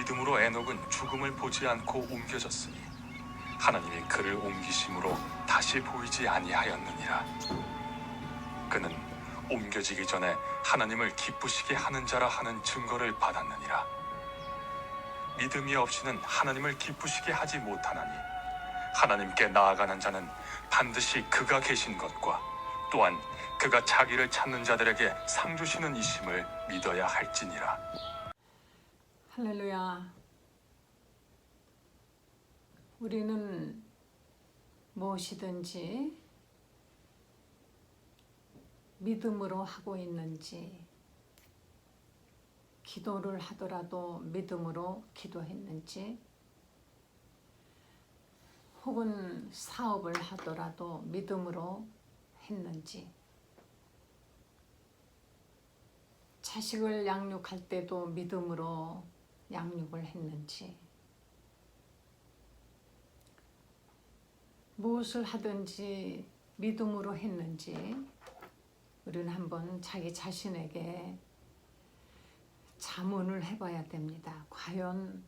믿음으로 에녹은 죽음을 보지 않고 옮겨졌으니 하나님이 그를 옮기심으로 다시 보이지 아니하였느니라. 그는 옮겨지기 전에 하나님을 기쁘시게 하는 자라 하는 증거를 받았느니라. 믿음이 없이는 하나님을 기쁘시게 하지 못하나니 하나님께 나아가는 자는 반드시 그가 계신 것과 또한 그가 자기를 찾는 자들에게 상 주시는 이심을 믿어야 할지니라. 할렐루야. 우리는 무엇이든지 믿음으로 하고 있는지, 기도를 하더라도 믿음으로 기도했는지, 혹은 사업을 하더라도 믿음으로 했는지, 자식을 양육할 때도 믿음으로 양육을 했는지, 무엇을 하든지 믿음으로 했는지 우리는 한번 자기 자신에게 자문을 해봐야 됩니다. 과연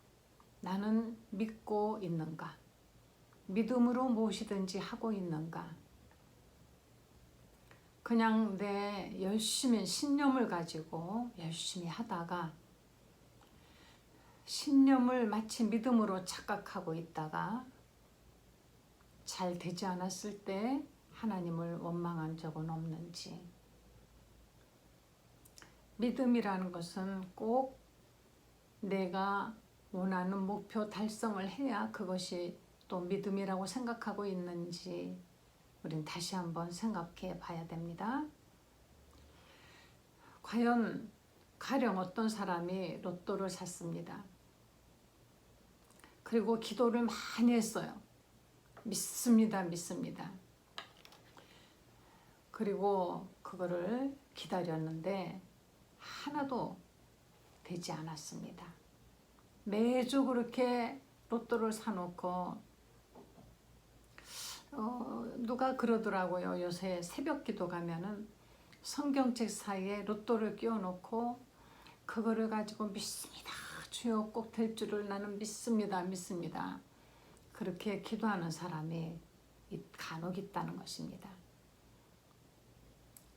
나는 믿고 있는가? 믿음으로 무엇이든지 하고 있는가? 그냥 내 열심히 신념을 가지고 열심히 하다가 신념을 마치 믿음으로 착각하고 있다가 잘 되지 않았을 때 하나님을 원망한 적은 없는지. 믿음이라는 것은 꼭 내가 원하는 목표 달성을 해야 그것이 또 믿음이라고 생각하고 있는지 우린 다시 한번 생각해 봐야 됩니다. 과연 가령 어떤 사람이 로또를 샀습니다. 그리고 기도를 많이 했어요. 믿습니다. 그리고 그거를 기다렸는데 하나도 되지 않았습니다. 매주 그렇게 로또를 사놓고 누가 그러더라고요. 요새 새벽 기도 가면은 성경책 사이에 로또를 끼워놓고 그거를 가지고 믿습니다. 주여 꼭 될 줄을 나는 믿습니다. 그렇게 기도하는 사람이 간혹 있다는 것입니다.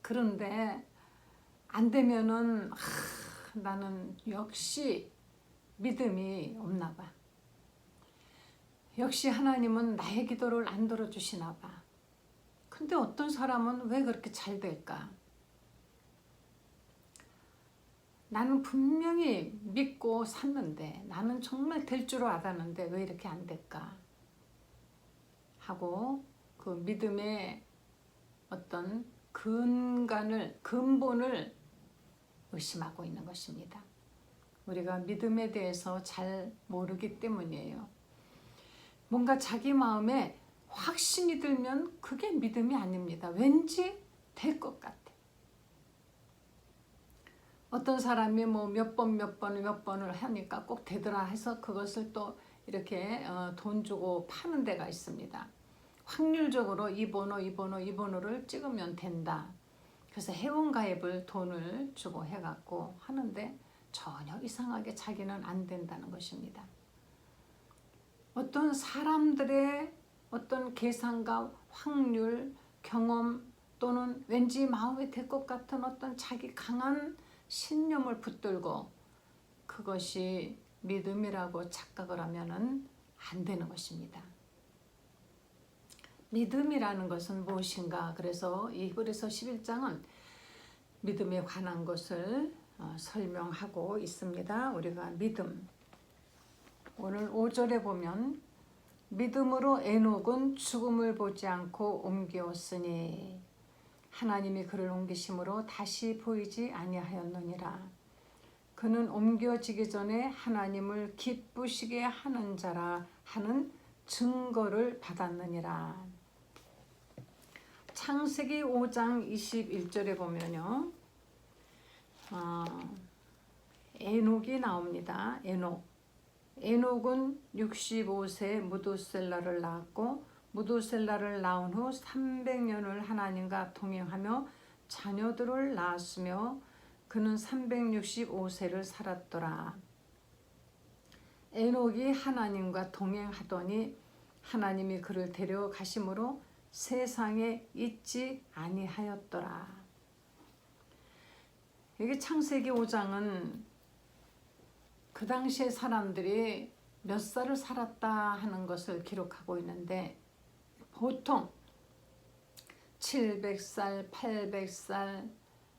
그런데 안 되면은 나는 역시 믿음이 없나 봐. 역시 하나님은 나의 기도를 안 들어주시나 봐. 근데 어떤 사람은 왜 그렇게 잘 될까? 나는 분명히 믿고 샀는데 나는 정말 될 줄 알았는데 왜 이렇게 안 될까? 하고 그 믿음의 어떤 근본을 의심하고 있는 것입니다. 우리가 믿음에 대해서 잘 모르기 때문이에요. 뭔가 자기 마음에 확신이 들면 그게 믿음이 아닙니다. 왠지 될 것 같아. 어떤 사람이 뭐 몇 번을 하니까 꼭 되더라 해서 그것을 또 이렇게 돈 주고 파는 데가 있습니다. 확률적으로 이 번호를 찍으면 된다. 그래서 회원가입을 돈을 주고 해갖고 하는데 전혀 이상하게 자기는 안 된다는 것입니다. 어떤 사람들의 어떤 계산과 확률, 경험 또는 왠지 마음에 들 것 같은 어떤 자기 강한 신념을 붙들고 그것이 믿음이라고 착각을 하면은 안 되는 것입니다. 믿음이라는 것은 무엇인가? 그래서 히브리서 11장은 믿음에 관한 것을 설명하고 있습니다. 우리가 믿음, 오늘 5절에 보면 믿음으로 에녹은 죽음을 보지 않고 옮기었으니 하나님이 그를 옮기심으로 다시 보이지 아니하였느니라. 그는 옮겨지기 전에 하나님을 기쁘시게 하는 자라 하는 증거를 받았느니라. 창세기 5장 21절에 보면요, 에녹이 나옵니다. 에녹은 65세 무두셀라를 낳았고 무두셀라를 낳은 후 300년을 하나님과 동행하며 자녀들을 낳았으며 그는 365세를 살았더라. 에녹이 하나님과 동행하더니 하나님이 그를 데려가심으로 세상에 있지 아니하였더라. 여기 창세기 5장은 그 당시의 사람들이 몇 살을 살았다 하는 것을 기록하고 있는데 보통 700살, 800살,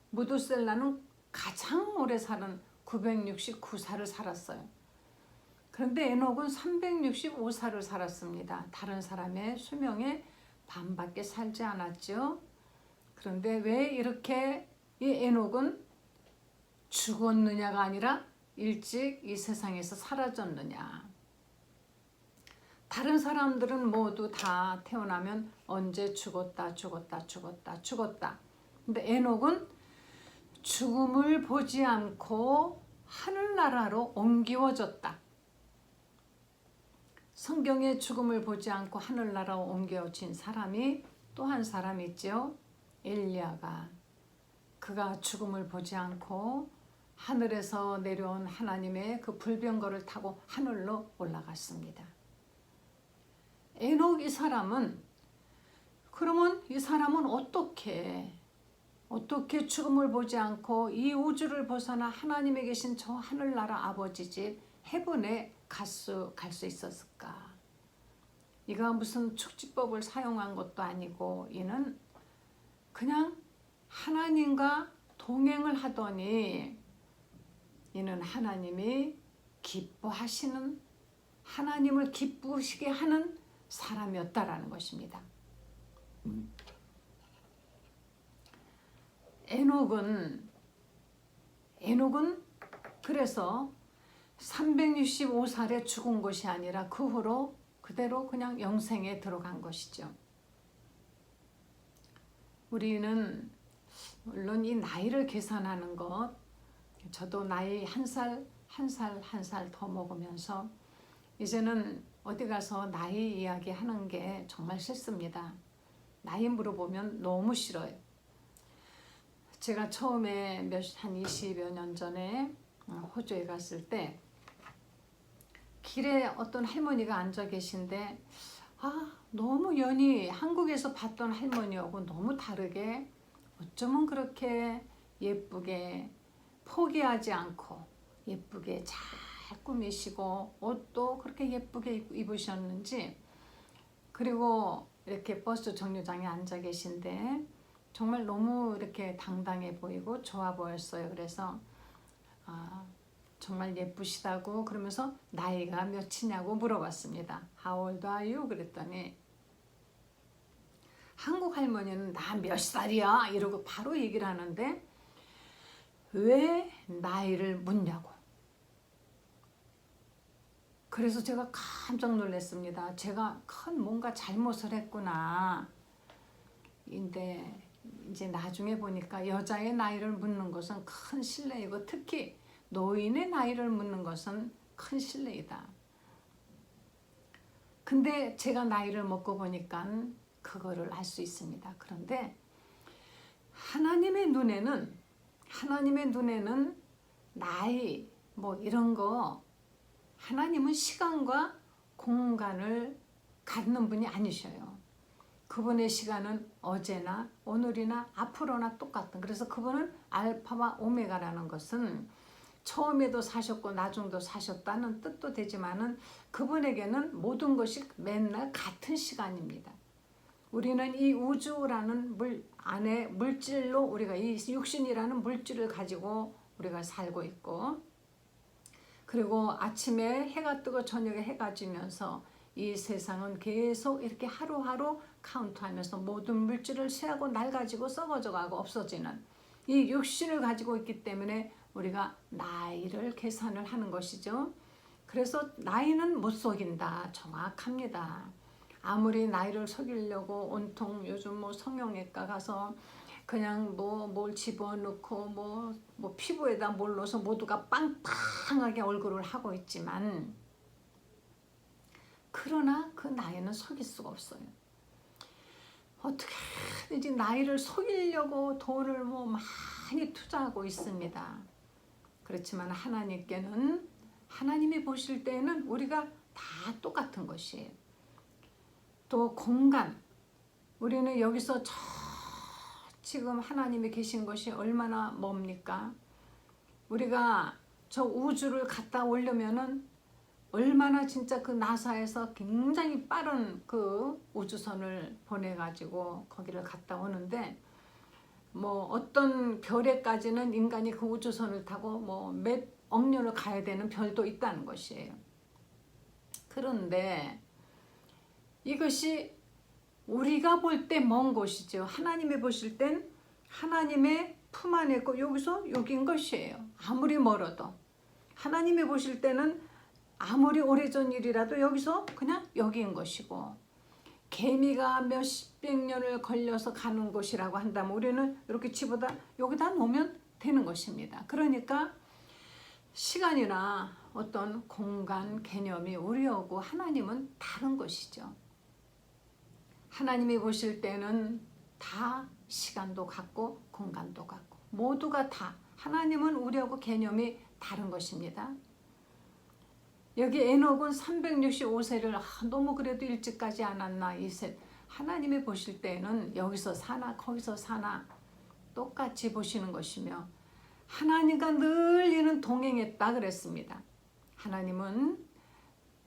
무두셀라는 가장 오래 살은 969살을 살았어요. 그런데 에녹은 365살을 살았습니다. 다른 사람의 수명의 반밖에 살지 않았죠. 그런데 왜 이렇게 이 에녹은 죽었느냐가 아니라 일찍 이 세상에서 사라졌느냐. 다른 사람들은 모두 다 태어나면 언제 죽었다. 근데 에녹은 죽음을 보지 않고 하늘나라로 옮기워졌다. 성경에 죽음을 보지 않고 하늘나라로 옮겨진 사람이 또 한 사람 있죠. 엘리야가. 그가 죽음을 보지 않고 하늘에서 내려온 하나님의 그 불병거를 타고 하늘로 올라갔습니다. 에녹 이 사람은 그러면 이 사람은 어떻게 죽음을 보지 않고 이 우주를 벗어나 하나님의 계신 저 하늘나라 아버지 집 헤븐에 갈 수 있었을까? 이가 무슨 축지법을 사용한 것도 아니고 이는 그냥 하나님과 동행을 하더니 이는 하나님이 기뻐하시는, 하나님을 기쁘시게 하는 사람이었다라는 것입니다. 에녹은 그래서 365살에 죽은 것이 아니라 그 후로 그대로 그냥 영생에 들어간 것이죠. 우리는 물론 이 나이를 계산하는 것, 저도 나이 한 살 더 먹으면서 이제는 어디 가서 나이 이야기 하는 게 정말 싫습니다. 나이 물어보면 너무 싫어요. 제가 처음에 한 20여 년 전에 호주에 갔을 때 길에 어떤 할머니가 앉아 계신데 너무 연히 한국에서 봤던 할머니하고 너무 다르게 어쩌면 그렇게 예쁘게 포기하지 않고 예쁘게 잘 꾸미시고 옷도 그렇게 예쁘게 입으셨는지, 그리고 이렇게 버스 정류장에 앉아 계신데 정말 너무 이렇게 당당해 보이고 좋아 보였어요. 그래서 정말 예쁘시다고 그러면서 나이가 몇이냐고 물어봤습니다. How old are you? 그랬더니 한국 할머니는 나 몇 살이야? 이러고 바로 얘기를 하는데 왜 나이를 묻냐고. 그래서 제가 깜짝 놀랐습니다. 제가 큰 뭔가 잘못을 했구나. 근데 이제 나중에 보니까 여자의 나이를 묻는 것은 큰 실례이고 특히 노인의 나이를 묻는 것은 큰 실례이다. 근데 제가 나이를 먹고 보니까 그거를 알 수 있습니다. 그런데 하나님의 눈에는 나이 뭐 이런 거, 하나님은 시간과 공간을 갖는 분이 아니셔요. 그분의 시간은 어제나 오늘이나 앞으로나 똑같은, 그래서 그분은 알파와 오메가라는 것은 처음에도 사셨고 나중도 사셨다는 뜻도 되지만은 그분에게는 모든 것이 맨날 같은 시간입니다. 우리는 이 우주라는 안에 물질로 우리가 이 육신이라는 물질을 가지고 우리가 살고 있고, 그리고 아침에 해가 뜨고 저녁에 해가 지면서 이 세상은 계속 이렇게 하루하루 카운트하면서 모든 물질을 쇠하고 낡아지고 썩어져 가고 없어지는 이 육신을 가지고 있기 때문에 우리가 나이를 계산을 하는 것이죠. 그래서 나이는 못 속인다. 정확합니다. 아무리 나이를 속이려고 온통 요즘 뭐 성형외과 가서 그냥 뭘 집어넣고 뭐 피부에다 뭘 넣어서 모두가 빵빵하게 얼굴을 하고 있지만, 그러나 그 나이는 속일 수가 없어요. 어떻게든지 나이를 속이려고 돈을 많이 투자하고 있습니다. 그렇지만 하나님께는 하나님이 보실 때는 우리가 다 똑같은 것이에요. 또 공간, 우리는 여기서 지금 하나님이 계신 것이 얼마나 멉니까? 우리가 저 우주를 갔다 오려면은 얼마나 진짜 그 나사에서 굉장히 빠른 그 우주선을 보내가지고 거기를 갔다 오는데, 뭐 어떤 별에까지는 인간이 그 우주선을 타고 뭐 몇 억년을 가야 되는 별도 있다는 것이에요. 그런데 이것이 우리가 볼 때 먼 곳이죠. 하나님이 보실 땐 하나님의 품 안에 있고 여기서 여긴 것이에요. 아무리 멀어도. 하나님이 보실 때는 아무리 오래전 일이라도 여기서 그냥 여기인 것이고, 개미가 몇백 년을 걸려서 가는 곳이라고 한다면 우리는 이렇게 집어다 여기다 놓으면 되는 것입니다. 그러니까 시간이나 어떤 공간 개념이 우리하고 하나님은 다른 것이죠. 하나님이 보실 때는 다 시간도 같고 공간도 같고 모두가 다, 하나님은 우리하고 개념이 다른 것입니다. 여기 에녹은 365세를 너무 그래도 일찍 가지 않았나, 이셋. 하나님이 보실 때는 여기서 사나 거기서 사나 똑같이 보시는 것이며, 하나님과 늘 이는 동행했다 그랬습니다. 하나님은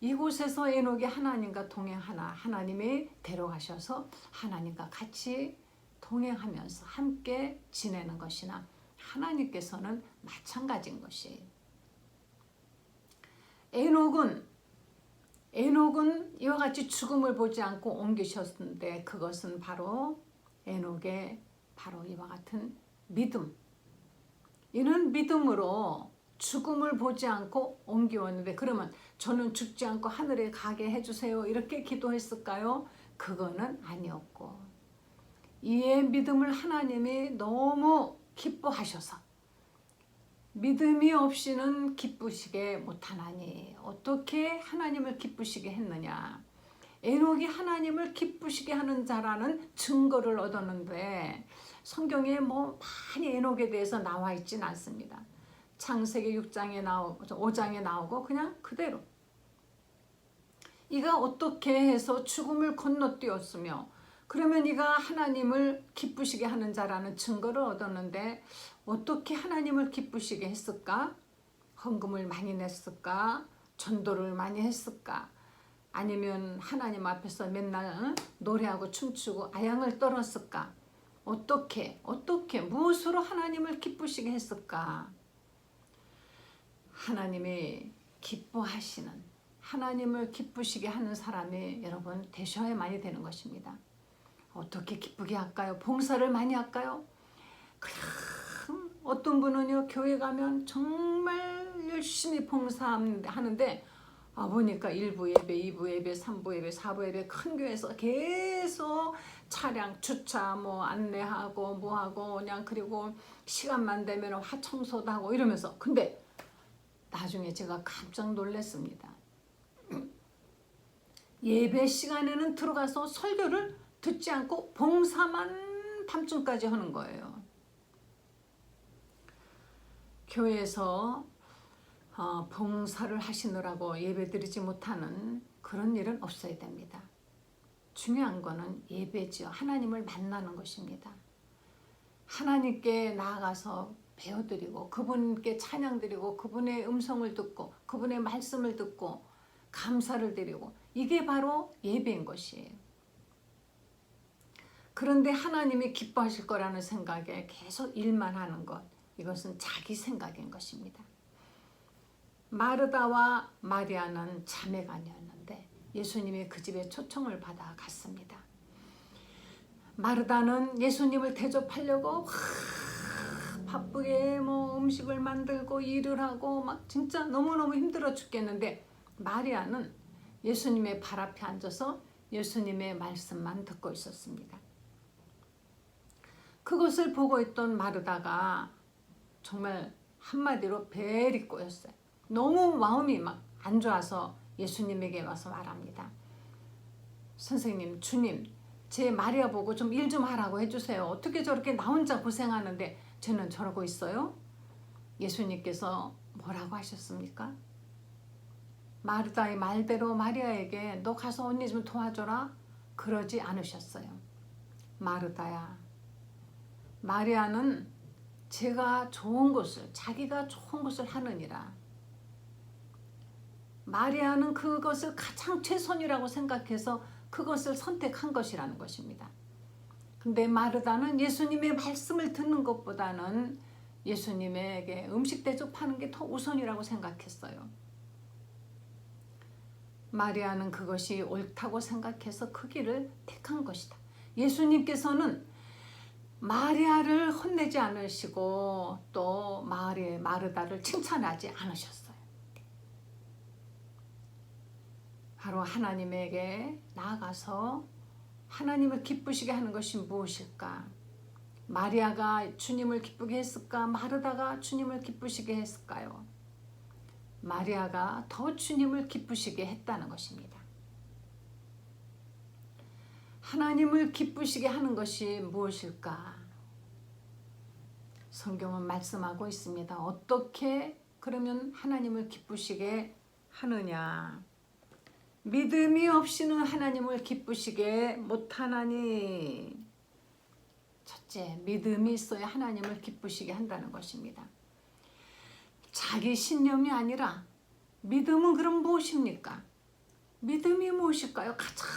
이곳에서 에녹이 하나님과 동행하나, 하나님이 데려가셔서 하나님과 같이 동행하면서 함께 지내는 것이나, 하나님께서는 마찬가지인 것이에요. 에녹은 이와 같이 죽음을 보지 않고 옮기셨는데, 그것은 바로 에녹의 바로 이와 같은 믿음. 이는 믿음으로 죽음을 보지 않고 옮겨왔는데, 그러면 저는 죽지 않고 하늘에 가게 해주세요 이렇게 기도했을까요? 그거는 아니었고, 이의 믿음을 하나님이 너무 기뻐하셔서, 믿음이 없이는 기쁘시게 못하나니 어떻게 하나님을 기쁘시게 했느냐. 에녹이 하나님을 기쁘시게 하는 자라는 증거를 얻었는데, 성경에 뭐 많이 에녹에 대해서 나와 있진 않습니다. 창세기 6장에 나오고 5장에 나오고 그냥 그대로. 이가 어떻게 해서 죽음을 건너뛰었으며, 그러면 이가 하나님을 기쁘시게 하는 자라는 증거를 얻었는데, 어떻게 하나님을 기쁘시게 했을까? 헌금을 많이 냈을까? 전도를 많이 했을까? 아니면 하나님 앞에서 맨날 노래하고 춤추고 아양을 떨었을까? 어떻게 무엇으로 하나님을 기쁘시게 했을까? 하나님이 기뻐하시는, 하나님을 기쁘시게 하는 사람이 여러분 되셔야만이 되는 것입니다. 어떻게 기쁘게 할까요? 봉사를 많이 할까요? 그럼 어떤 분은요, 교회 가면 정말 열심히 봉사하는데 보니까 1부 예배, 2부 예배, 3부 예배, 4부 예배, 큰 교회에서 계속 차량 주차 뭐 안내하고 뭐하고 그냥, 그리고 시간만 되면 화청소도 하고 이러면서, 근데 나중에 제가 깜짝 놀랐습니다. 예배 시간에는 들어가서 설교를 듣지 않고 봉사만 밤중까지 하는 거예요. 교회에서 봉사를 하시느라고 예배드리지 못하는 그런 일은 없어야 됩니다. 중요한 거는 예배지요. 하나님을 만나는 것입니다. 하나님께 나아가서 배워드리고 그분께 찬양드리고 그분의 음성을 듣고 그분의 말씀을 듣고 감사를 드리고, 이게 바로 예배인 것이에요. 그런데 하나님이 기뻐하실 거라는 생각에 계속 일만 하는 것, 이것은 자기 생각인 것입니다. 마르다와 마리아는 자매간이었는데 예수님이 그 집에 초청을 받아 갔습니다. 마르다는 예수님을 대접하려고 바쁘게 뭐 음식을 만들고 일을 하고 막 진짜 너무너무 힘들어 죽겠는데, 마리아는 예수님의 발 앞에 앉아서 예수님의 말씀만 듣고 있었습니다. 그것을 보고 있던 마르다가 정말 한마디로 벨이 꼬였어요. 너무 마음이 막 안 좋아서 예수님에게 와서 말합니다. 선생님, 주님, 제 마리아 보고 좀 일 좀 하라고 해주세요. 어떻게 저렇게 나 혼자 고생하는데 쟤는 저러고 있어요? 예수님께서 뭐라고 하셨습니까? 마르다의 말대로 마리아에게 너 가서 언니 좀 도와줘라 그러지 않으셨어요. 마르다야, 마리아는 제가 좋은 것을, 자기가 좋은 것을 하느니라. 마리아는 그것을 가장 최선이라고 생각해서 그것을 선택한 것이라는 것입니다. 근데 마르다는 예수님의 말씀을 듣는 것보다는 예수님에게 음식 대접하는 게 더 우선이라고 생각했어요. 마리아는 그것이 옳다고 생각해서 그 길을 택한 것이다. 예수님께서는 마리아를 혼내지 않으시고 또 마르다를 칭찬하지 않으셨어요. 바로 하나님에게 나아가서 하나님을 기쁘시게 하는 것이 무엇일까? 마리아가 주님을 기쁘게 했을까? 마르다가 주님을 기쁘시게 했을까요? 마리아가 더 주님을 기쁘시게 했다는 것입니다. 하나님을 기쁘시게 하는 것이 무엇일까? 성경은 말씀하고 있습니다. 어떻게 그러면 하나님을 기쁘시게 하느냐? 믿음이 없이는 하나님을 기쁘시게 못하나니. 첫째, 믿음이 있어야 하나님을 기쁘시게 한다는 것입니다. 자기 신념이 아니라 믿음은 그럼 무엇입니까? 믿음이 무엇일까요? 가장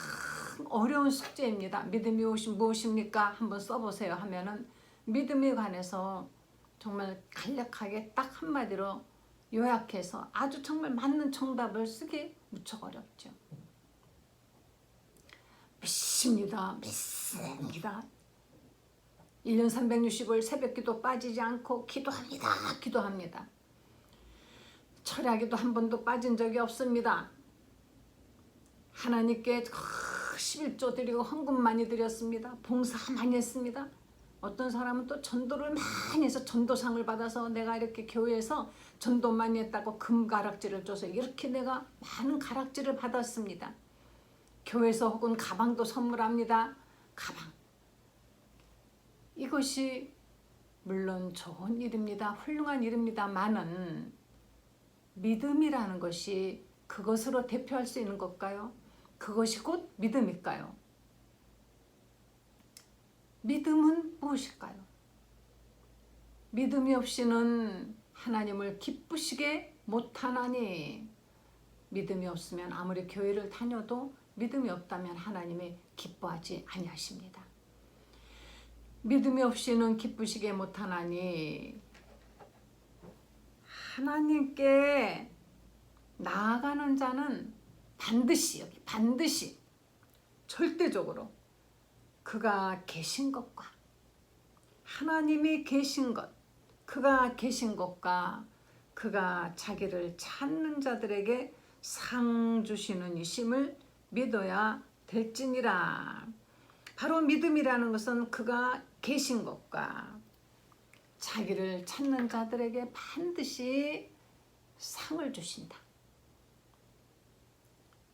어려운 숙제입니다. 믿음이 무엇입니까? 한번 써보세요 하면은 믿음에 관해서 정말 간략하게 딱 한마디로 요약해서 아주 정말 맞는 정답을 쓰기 무척 어렵죠. 믿습니다. 믿습니다. 1년 365일 새벽기도 빠지지 않고 기도합니다. 철야기도 한 번도 빠진 적이 없습니다. 하나님께 11조 드리고 헌금 많이 드렸습니다. 봉사 많이 했습니다. 어떤 사람은 또 전도를 많이 해서 전도상을 받아서 내가 이렇게 교회에서 전도 많이 했다고 금가락지를 줘서 이렇게 내가 많은 가락지를 받았습니다. 교회에서 혹은 가방도 선물합니다. 가방. 이것이 물론 좋은 일입니다. 훌륭한 일입니다만은 믿음이라는 것이 그것으로 대표할 수 있는 것일까요? 그것이 곧 믿음일까요? 믿음은 무엇일까요? 믿음이 없이는 하나님을 기쁘시게 못하나니. 믿음이 없으면 아무리 교회를 다녀도 믿음이 없다면 하나님이 기뻐하지 아니하십니다. 믿음이 없이는 기쁘시게 못하나니. 하나님께 나아가는 자는 반드시 절대적으로 그가 계신 것과 하나님이 계신 것, 그가 계신 것과 그가 자기를 찾는 자들에게 상 주시는 이심을 믿어야 될지니라. 바로 믿음이라는 것은 그가 계신 것과 자기를 찾는 자들에게 반드시 상을 주신다.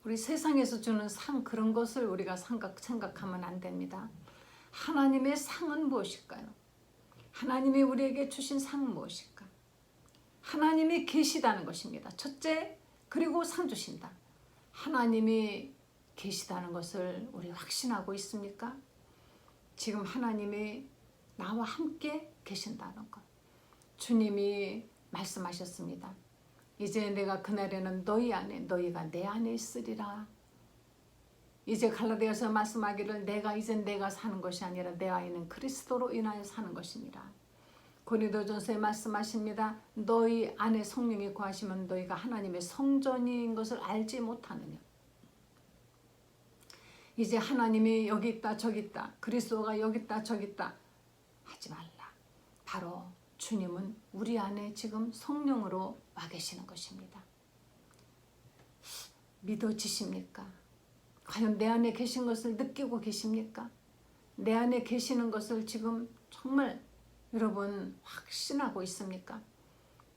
우리 세상에서 주는 상, 그런 것을 우리가 생각하면 안 됩니다. 하나님의 상은 무엇일까요? 하나님이 우리에게 주신 상은 무엇일까? 하나님이 계시다는 것입니다. 첫째, 그리고 상 주신다. 하나님이 계시다는 것을 우리 확신하고 있습니까? 지금 하나님이 나와 함께 계신다는 것. 주님이 말씀하셨습니다. 이제 내가 그날에는 너희 안에, 너희가 내 안에 있으리라. 이제 갈라디아서 말씀하기를 내가 사는 것이 아니라 내 안에는 그리스도로 인하여 사는 것이니라. 고린도전서에 말씀하십니다. 너희 안에 성령이 거하시면 너희가 하나님의 성전인 것을 알지 못하느냐. 이제 하나님이 여기 있다 저기 있다, 그리스도가 여기 있다 저기 있다 하지 말라. 바로 주님은 우리 안에 지금 성령으로 와 계시는 것입니다. 믿어지십니까? 과연 내 안에 계신 것을 느끼고 계십니까? 내 안에 계시는 것을 지금 정말 여러분 확신하고 있습니까?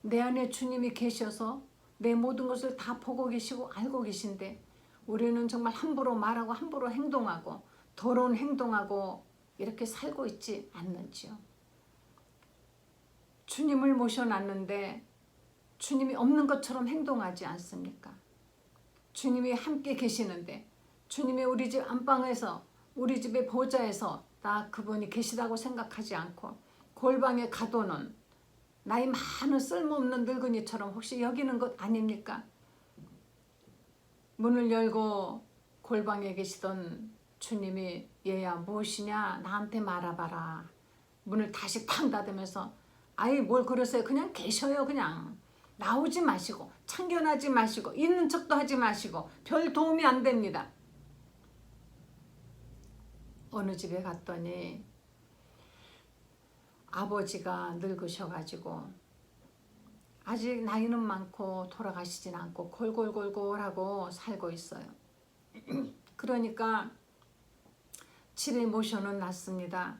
내 안에 주님이 계셔서 내 모든 것을 다 보고 계시고 알고 계신데 우리는 정말 함부로 말하고 함부로 행동하고 더러운 행동하고 이렇게 살고 있지 않는지요? 주님을 모셔놨는데 주님이 없는 것처럼 행동하지 않습니까? 주님이 함께 계시는데 주님이 우리 집 안방에서 우리 집의 보좌에서 나 그분이 계시다고 생각하지 않고 골방에 가둬놓은 나이 많은 쓸모없는 늙은이처럼 혹시 여기는 것 아닙니까? 문을 열고 골방에 계시던 주님이 얘야 무엇이냐 나한테 말해봐라. 문을 다시 탕 닫으면서 아이 뭘 그러세요. 그냥 계셔요. 그냥 나오지 마시고 참견하지 마시고 있는 척도 하지 마시고 별 도움이 안 됩니다. 어느 집에 갔더니 아버지가 늙으셔가지고 아직 나이는 많고 돌아가시진 않고 골골골골하고 살고 있어요. 그러니까 집에 모셔는 놨습니다.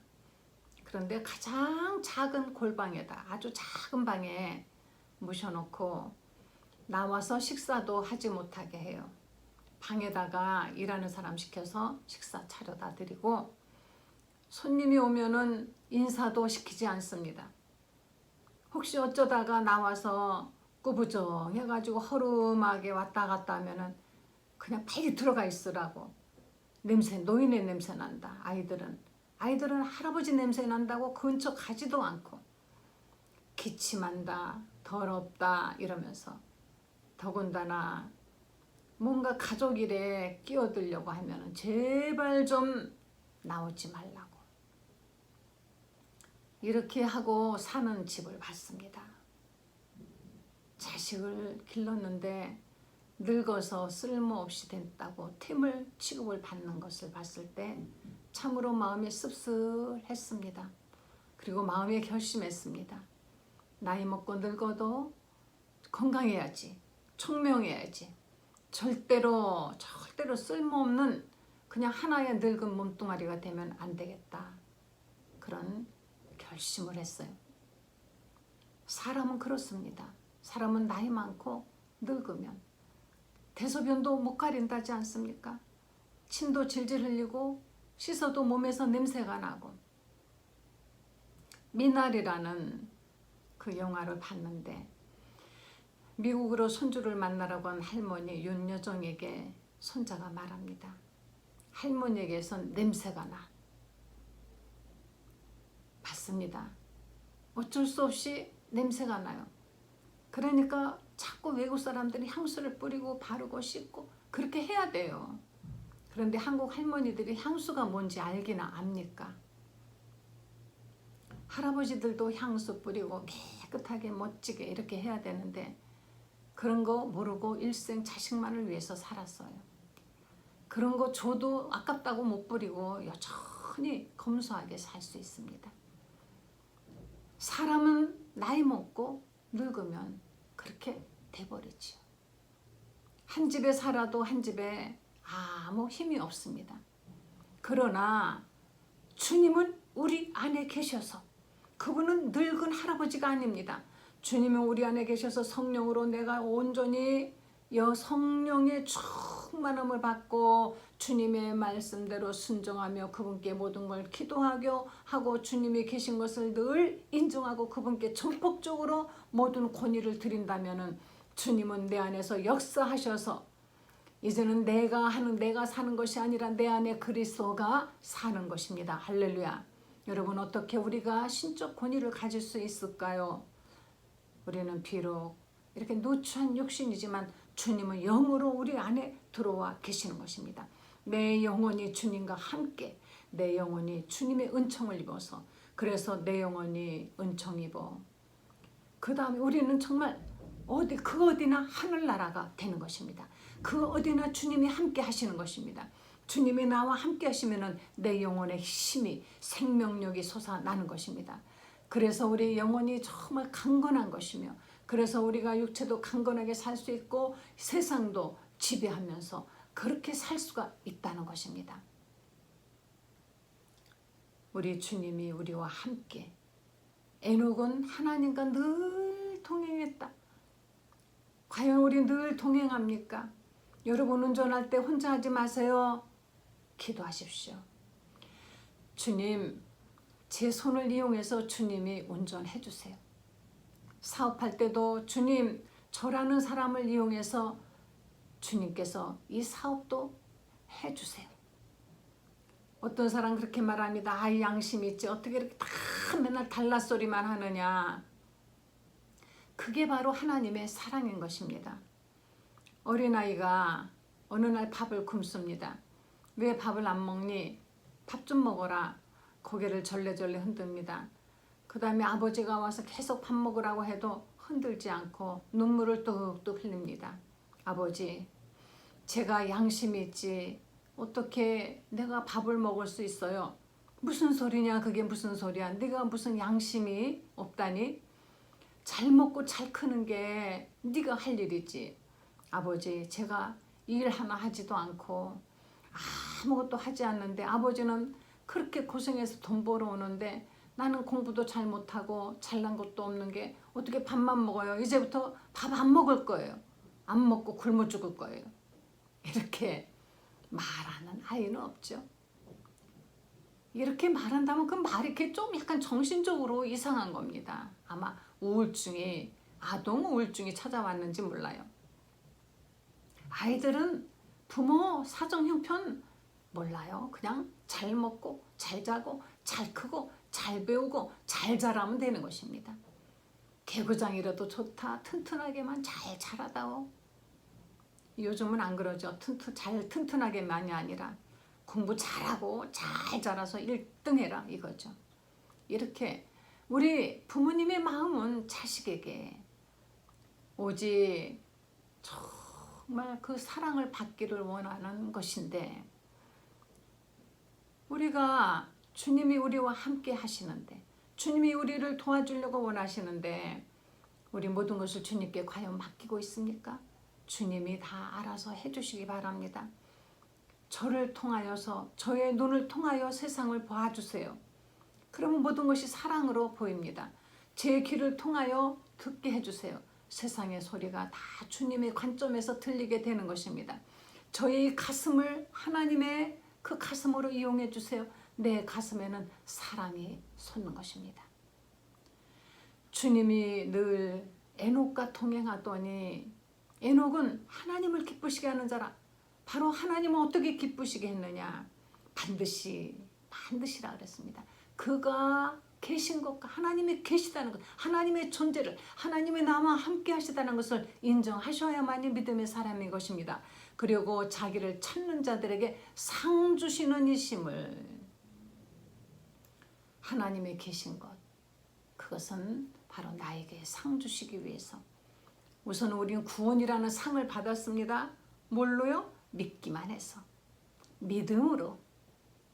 그런데 가장 작은 골방에다 아주 작은 방에 모셔놓고 나와서 식사도 하지 못하게 해요. 방에다가 일하는 사람 시켜서 식사 차려다 드리고 손님이 오면은 인사도 시키지 않습니다. 혹시 어쩌다가 나와서 꾸부정해가지고 허름하게 왔다 갔다 하면은 그냥 빨리 들어가 있으라고. 냄새, 노인의 냄새 난다. 아이들은 할아버지 냄새 난다고 근처 가지도 않고 기침한다, 더럽다 이러면서 더군다나 뭔가 가족 일에 끼어들려고 하면은 제발 좀 나오지 말라고. 이렇게 하고 사는 집을 봤습니다. 자식을 길렀는데 늙어서 쓸모없이 됐다고 팀을 취급을 받는 것을 봤을 때 참으로 마음이 씁쓸했습니다. 그리고 마음에 결심했습니다. 나이 먹고 늙어도 건강해야지, 총명해야지. 절대로 쓸모없는 그냥 하나의 늙은 몸뚱아리가 되면 안 되겠다. 그런 결심을 했어요. 사람은 그렇습니다. 사람은 나이 많고 늙으면 대소변도 못 가린다지 않습니까? 침도 질질 흘리고 씻어도 몸에서 냄새가 나고. 미나리라는 그 영화를 봤는데 미국으로 손주를 만나라고 한 할머니 윤여정에게 손자가 말합니다. 할머니에게선 냄새가 나. 맞습니다. 어쩔 수 없이 냄새가 나요. 그러니까 자꾸 외국 사람들이 향수를 뿌리고 바르고 씻고 그렇게 해야 돼요. 그런데 한국 할머니들이 향수가 뭔지 알기나 압니까? 할아버지들도 향수 뿌리고 깨끗하게 멋지게 이렇게 해야 되는데 그런 거 모르고 일생 자식만을 위해서 살았어요. 그런 거 줘도 아깝다고 못 뿌리고 여전히 검소하게 살 수 있습니다. 사람은 나이 먹고 늙으면 그렇게 돼버리지요. 한 집에 살아도 한 집에 아무 힘이 없습니다. 그러나 주님은 우리 안에 계셔서 그분은 늙은 할아버지가 아닙니다. 주님은 우리 안에 계셔서 성령으로 내가 온전히 성령의 충만함을 받고 주님의 말씀대로 순종하며 그분께 모든 걸 기도하고 주님이 계신 것을 늘 인정하고 그분께 전폭적으로 모든 권위를 드린다면은 주님은 내 안에서 역사하셔서 이제는 내가 사는 것이 아니라 내 안에 그리스도가 사는 것입니다. 할렐루야. 여러분 어떻게 우리가 신적 권위를 가질 수 있을까요? 우리는 비록 이렇게 누추한 육신이지만 주님은 영으로 우리 안에 들어와 계시는 것입니다. 내 영혼이 주님과 함께 내 영혼이 주님의 은총을 입어서 그래서 내 영혼이 은총 입어 그 다음에 우리는 정말 그 어디나 하늘나라가 되는 것입니다. 그 어디나 주님이 함께 하시는 것입니다. 주님이 나와 함께 하시면 내 영혼의 힘이 생명력이 솟아나는 것입니다. 그래서 우리 영혼이 정말 강건한 것이며 그래서 우리가 육체도 강건하게 살 수 있고 세상도 지배하면서 그렇게 살 수가 있다는 것입니다. 우리 주님이 우리와 함께 에녹은 하나님과 늘 동행했다. 과연 우리 늘 동행합니까? 여러분 운전할 때 혼자 하지 마세요. 기도하십시오. 주님, 제 손을 이용해서 주님이 운전해 주세요. 사업할 때도 주님, 저라는 사람을 이용해서 주님께서 이 사업도 해주세요. 어떤 사람 그렇게 말합니다. 아, 양심 있지. 어떻게 이렇게 다 맨날 달랏소리만 하느냐. 그게 바로 하나님의 사랑인 것입니다. 어린아이가 어느 날 밥을 굶습니다. 왜 밥을 안 먹니? 밥 좀 먹어라. 고개를 절레절레 흔듭니다. 그 다음에 아버지가 와서 계속 밥 먹으라고 해도 흔들지 않고 눈물을 뚝뚝 흘립니다. 아버지, 제가 양심이 있지. 어떻게 내가 밥을 먹을 수 있어요? 무슨 소리냐? 그게 무슨 소리야? 네가 무슨 양심이 없다니? 잘 먹고 잘 크는 게 네가 할 일이지. 아버지, 제가 일 하나 하지도 않고 아무것도 하지 않는데 아버지는 그렇게 고생해서 돈 벌어오는데 나는 공부도 잘 못하고 잘난 것도 없는 게 어떻게 밥만 먹어요? 이제부터 밥 안 먹을 거예요. 안 먹고 굶어 죽을 거예요. 이렇게 말하는 아이는 없죠. 이렇게 말한다면 그 말이 이렇게 좀 약간 정신적으로 이상한 겁니다. 아마 우울증이, 아동 우울증이 찾아왔는지 몰라요. 아이들은 부모 사정 형편 몰라요. 그냥 잘 먹고 잘 자고 잘 크고 잘 배우고 잘 자라면 되는 것입니다. 개구장이라도 좋다. 튼튼하게만 잘 자라다오. 요즘은 안 그러죠. 튼튼하게만이 아니라 공부 잘하고 잘 자라서 1등 해라 이거죠. 이렇게 우리 부모님의 마음은 자식에게 오직 정말 그 사랑을 받기를 원하는 것인데 우리가 주님이 우리와 함께 하시는데 주님이 우리를 도와주려고 원하시는데 우리 모든 것을 주님께 과연 맡기고 있습니까? 주님이 다 알아서 해주시기 바랍니다. 저를 통하여서 저의 눈을 통하여 세상을 봐주세요. 그러면 모든 것이 사랑으로 보입니다. 제 귀를 통하여 듣게 해주세요. 세상의 소리가 다 주님의 관점에서 들리게 되는 것입니다. 저의 가슴을 하나님의 그 가슴으로 이용해 주세요. 내 가슴에는 사랑이 솟는 것입니다. 주님이 늘 에녹과 동행하더니 에녹은 하나님을 기쁘시게 하는 자라. 바로 하나님은 어떻게 기쁘시게 했느냐. 반드시라 그랬습니다. 그가 계신 것과 하나님이 계시다는 것, 하나님의 존재를, 하나님의 나와 함께 하시다는 것을 인정하셔야만이 믿음의 사람인 것입니다. 그리고 자기를 찾는 자들에게 상 주시는 이심을, 하나님의 계신 것, 그것은 바로 나에게 상 주시기 위해서 우선 우리는 구원이라는 상을 받았습니다. 뭘로요? 믿기만 해서, 믿음으로.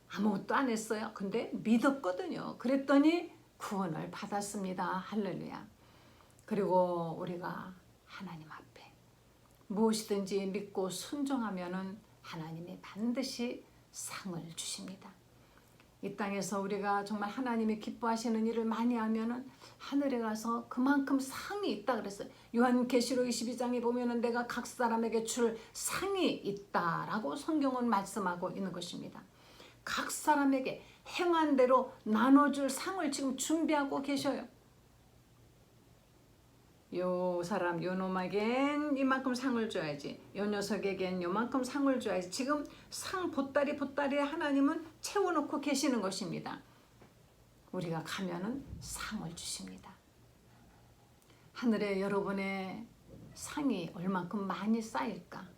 아무것도 안 했어요. 근데 믿었거든요. 그랬더니 구원을 받았습니다. 할렐루야. 그리고 우리가 하나님 앞에 무엇이든지 믿고 순종하면은 하나님이 반드시 상을 주십니다. 이 땅에서 우리가 정말 하나님이 기뻐하시는 일을 많이 하면은 하늘에 가서 그만큼 상이 있다 그랬어요. 요한계시록 22장에 보면은 내가 각 사람에게 줄 상이 있다라고 성경은 말씀하고 있는 것입니다. 각 사람에게 행한 대로 나눠줄 상을 지금 준비하고 계셔요. 요 사람 요 놈에겐 이만큼 상을 줘야지, 요 녀석에겐 요만큼 상을 줘야지. 지금 상 보따리에 하나님은 채워놓고 계시는 것입니다. 우리가 가면은 상을 주십니다. 하늘에 여러분의 상이 얼만큼 많이 쌓일까?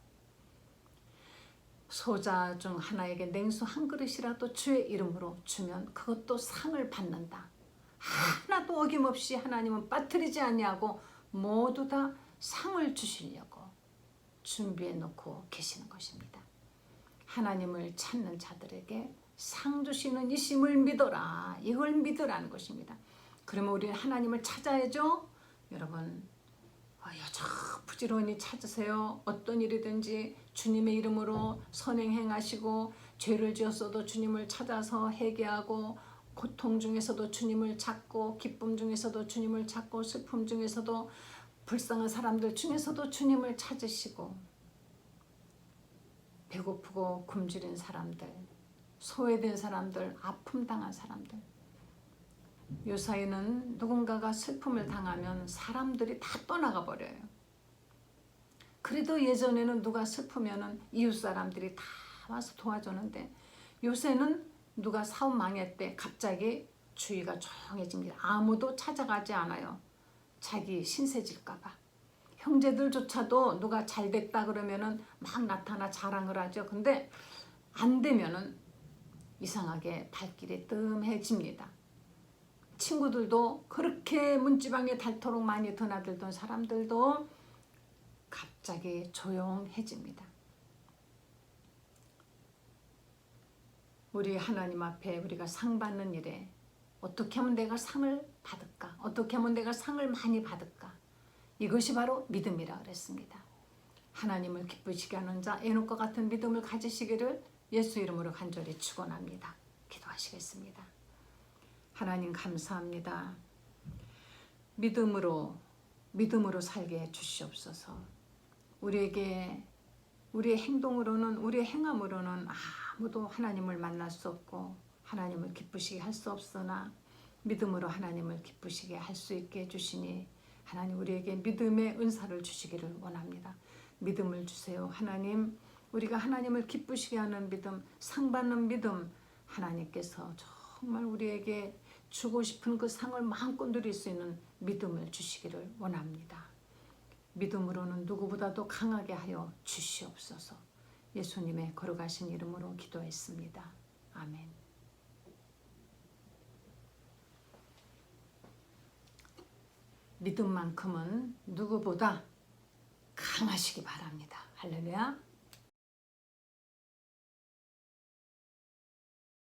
소자 중 하나에게 냉수 한 그릇이라도 주의 이름으로 주면 그것도 상을 받는다. 하나도 어김없이 하나님은 빠뜨리지 아니하고 모두 다 상을 주시려고 준비해 놓고 계시는 것입니다. 하나님을 찾는 자들에게 상 주시는 이심을 믿어라. 이걸 믿으라는 것입니다. 그러면 우리는 하나님을 찾아야죠. 여러분 여적 부지런히 찾으세요. 어떤 일이든지 주님의 이름으로 선행 행하시고, 죄를 지었어도 주님을 찾아서 회개하고, 고통 중에서도 주님을 찾고, 기쁨 중에서도 주님을 찾고, 슬픔 중에서도, 불쌍한 사람들 중에서도 주님을 찾으시고, 배고프고 굶주린 사람들, 소외된 사람들, 아픔 당한 사람들, 요사이는 누군가가 슬픔을 당하면 사람들이 다 떠나가 버려요. 그래도 예전에는 누가 슬프면은 이웃 사람들이 다 와서 도와주는데 요새는 누가 사업 망했대 갑자기 주위가 조용해집니다. 아무도 찾아가지 않아요. 자기 신세질까봐. 형제들조차도 누가 잘 됐다 그러면은 막 나타나 자랑을 하죠. 근데 안 되면은 이상하게 발길이 뜸해집니다. 친구들도 그렇게 문지방에 닳도록 많이 드나들던 사람들도 갑자기 조용해집니다. 우리 하나님 앞에 우리가 상 받는 일에 어떻게 하면 내가 상을 받을까? 어떻게 하면 내가 상을 많이 받을까? 이것이 바로 믿음이라 그랬습니다. 하나님을 기쁘시게 하는 자 에녹과 같은 믿음을 가지시기를 예수 이름으로 간절히 축원합니다. 기도하시겠습니다. 하나님 감사합니다. 믿음으로 살게 해 주시옵소서. 우리에게 우리의 행동으로는 우리의 행함으로는 아무도 하나님을 만날 수 없고 하나님을 기쁘시게 할 수 없으나 믿음으로 하나님을 기쁘시게 할 수 있게 해주시니 하나님 우리에게 믿음의 은사를 주시기를 원합니다. 믿음을 주세요. 하나님 우리가 하나님을 기쁘시게 하는 믿음, 상 받는 믿음 하나님께서 정말 우리에게 주고 싶은 그 상을 마음껏 누릴 수 있는 믿음을 주시기를 원합니다. 믿음으로는 누구보다도 강하게 하여 주시옵소서. 예수님의 거룩하신 이름으로 기도했습니다. 아멘. 믿음만큼은 누구보다 강하시기 바랍니다. 할렐루야.